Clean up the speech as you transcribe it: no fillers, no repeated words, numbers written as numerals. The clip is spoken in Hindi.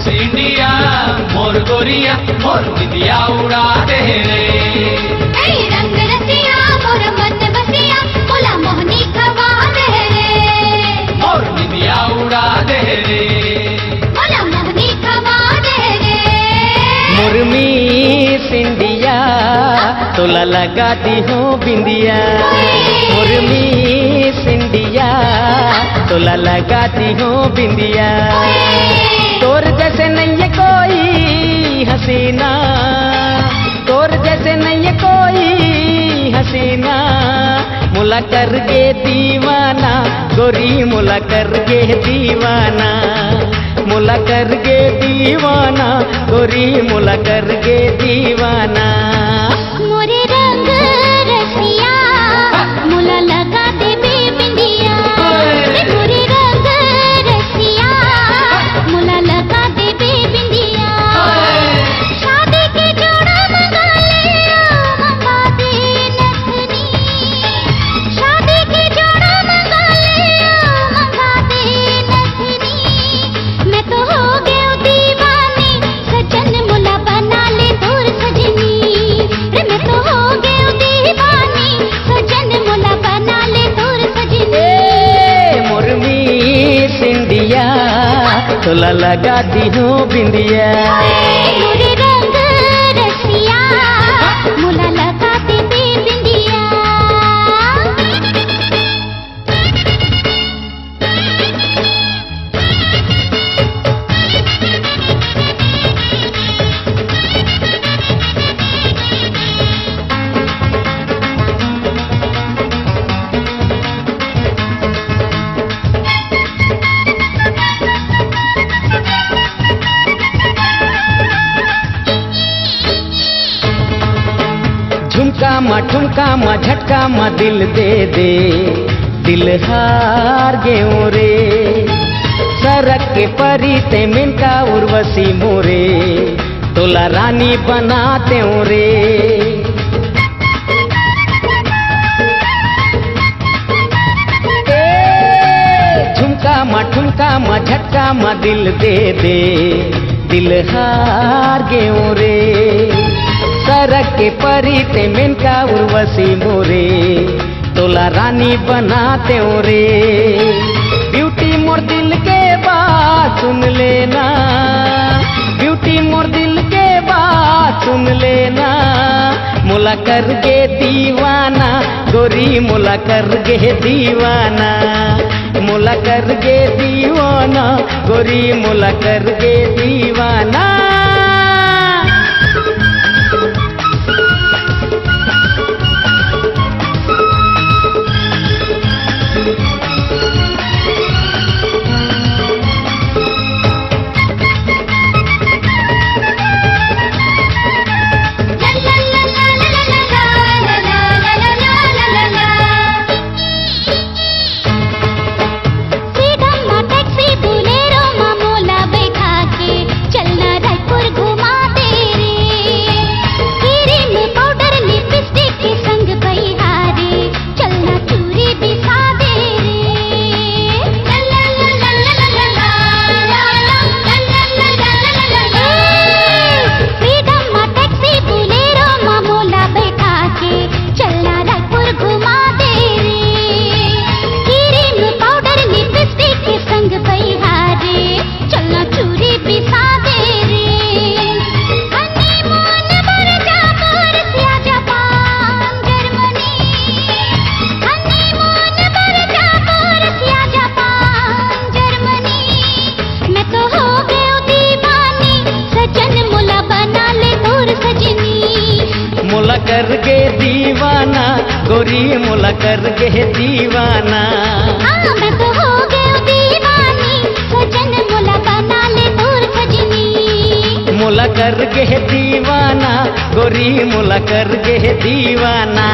मिस इंडिया मोर गोरिया मोर निदिया उड़ा दे रे। रंग रसिया मोर मन बसिया बोला मोहनी खवा दे रे। मोर निदिया उड़ा दे रे। बोला मोहनी खवा दे रे। मोर मिस इंडिया तोला लगाती हूँ बिंदिया। मोर मिस इंडिया तोला लगाती हूँ बिंदिया। तोर जैसे नहीं है कोई हसीना, तोर जैसे नहीं है कोई हसीना। मुला कर गे दीवाना गोरी मुला कर गे दीवाना। मुला कर गे दीवाना गोरी मुला कर गे दीवाना। मोरे रंग रसिया मुला लगा दे बिंदिया। मोरे रंग रसिया मुला लगा दे बिंदिया। शादी के जोड़ा मंगा ले मंगा दे नथनी। शादी के जोड़ा मंगा ले मंगा दे नथनी। मैं तो हो गई दीवानी सजन मुला बना ले दूर सजनी। मैं तो हो गई दीवानी सजन मुला बना ले दूर सजनी। मोर मिस इंडिया तोला लगाती हूँ बिंदिया। मोरे रंग रसिया मुला लगा दे बिंदिया। ठुमका मा झटका मा दिल दे दे दिल हार गे रे। सरक के परी ते मिनका उर्वशी मोरे तोला रानी बनाते रे। ठुमका मा झटका मा दिल दे दे दिल हार गे रे। सरक के परी ते मिनका उर्वशी मोरे तोला रानी बनाते रे। ब्यूटी मोर दिल के बात सुन लेना, ब्यूटी मोर दिल के बात सुन लेना। मुला कर गे दीवाना गोरी मुला कर गे दीवाना। मुला कर गे दीवाना गोरी मुला कर गे दीवाना। मुला कर गे दीवाना गोरी मुला कर गे दीवाना। मैं तो हो गई दीवानी सजन मुला बना ले दूर सजनी। मुला कर गे दीवाना गोरी मुला कर गे दीवाना।